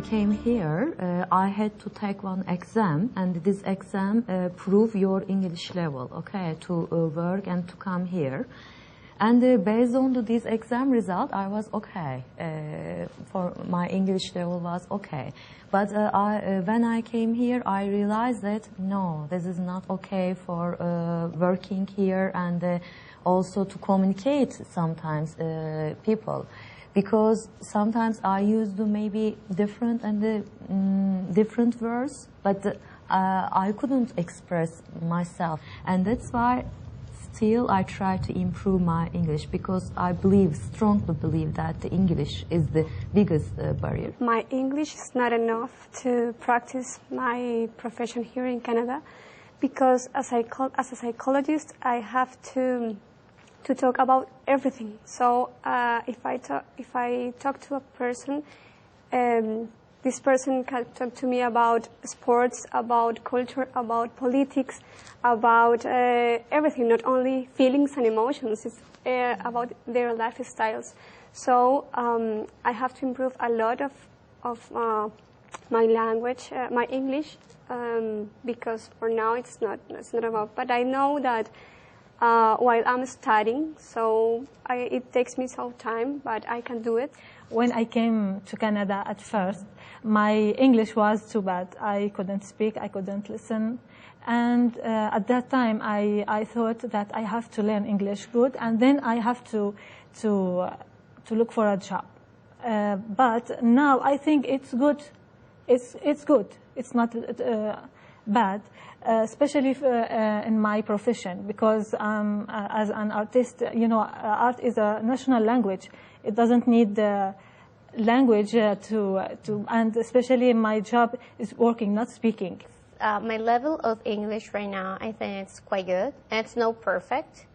came here, I had to take one exam, and this exam prove your English level, okay, to work and to come here. And based on this exam result, I was okay. For my English level was okay. But when I came here, I realized that no, this is not okay for working here and also to communicate sometimes people. Because sometimes I used maybe different different words, but I couldn't express myself, and that's why still I try to improve my English, because I strongly believe that the English is the biggest barrier. My English is not enough to practice my profession here in Canada, because as a psychologist I have to talk about everything. So if I talk to a person, this person can talk to me about sports, about culture, about politics, about everything, not only feelings and emotions. It's about their lifestyles. So I have to improve a lot of my language, my English, because for now it's not about. But I know that while I'm studying, so it takes me some time, but I can do it. When I came to Canada at first, my English was too bad. I couldn't speak, I couldn't listen. And at that time, I thought that I have to learn English good, and then I have to look for a job. But now I think it's good. It's good. It's not bad, especially in my profession, because as an artist, you know, art is a national language. It doesn't need the language and especially my job is working, not speaking. My level of English right now, I think it's quite good. It's not perfect,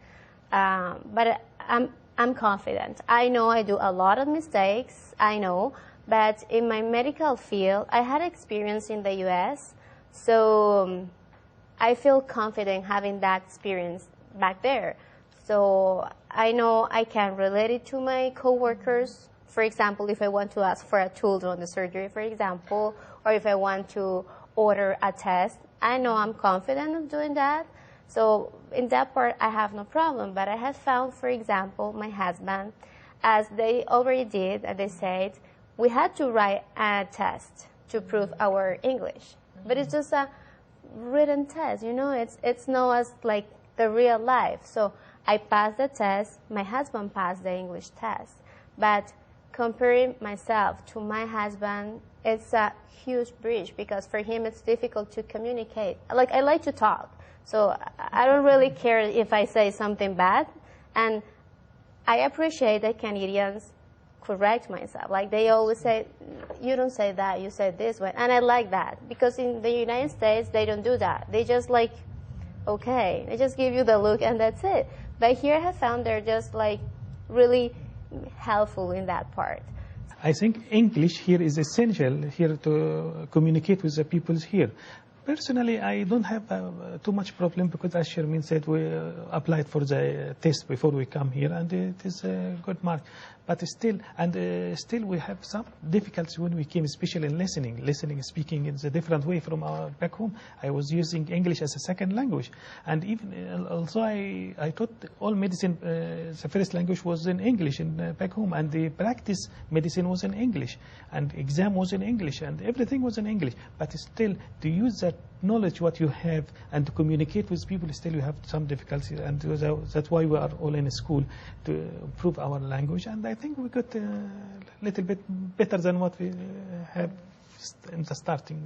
but I'm confident. I know I do a lot of mistakes, I know, but in my medical field, I had experience in the US, so I feel confident having that experience back there. So I know I can relate it to my coworkers. For example, if I want to ask for a tool during the surgery, for example, or if I want to order a test, I know I'm confident of doing that. So in that part, I have no problem. But I have found, for example, my husband, as they already did, and they said, we had to write a test to prove our English. But it's just a written test, you know, it's not as like the real life. So I passed the test, my husband passed the English test. But comparing myself to my husband, it's a huge bridge, because for him it's difficult to communicate. Like, I like to talk, so I don't really care if I say something bad, and I appreciate that Canadians correct myself. Like, they always say, you don't say that, you say this way, and I like that, because in the United States they don't do that. They just like, okay, they just give you the look and that's it. But here I have found they're just like really helpful in that part. I think English here is essential here to communicate with the people here. Personally, I don't have too much problem, because as Shermin said, we applied for the test before we come here, and it is a good mark. But still, we have some difficulties when we came, especially in listening. Listening, speaking is a different way from our back home. I was using English as a second language, and even also I taught all medicine. The first language was in English in back home, and the practice medicine was in English, and exam was in English, and everything was in English. But still, to use that knowledge what you have and to communicate with people, still you have some difficulty, and that's why we are all in school to improve our language. And I think we got a little bit better than what we have in the starting.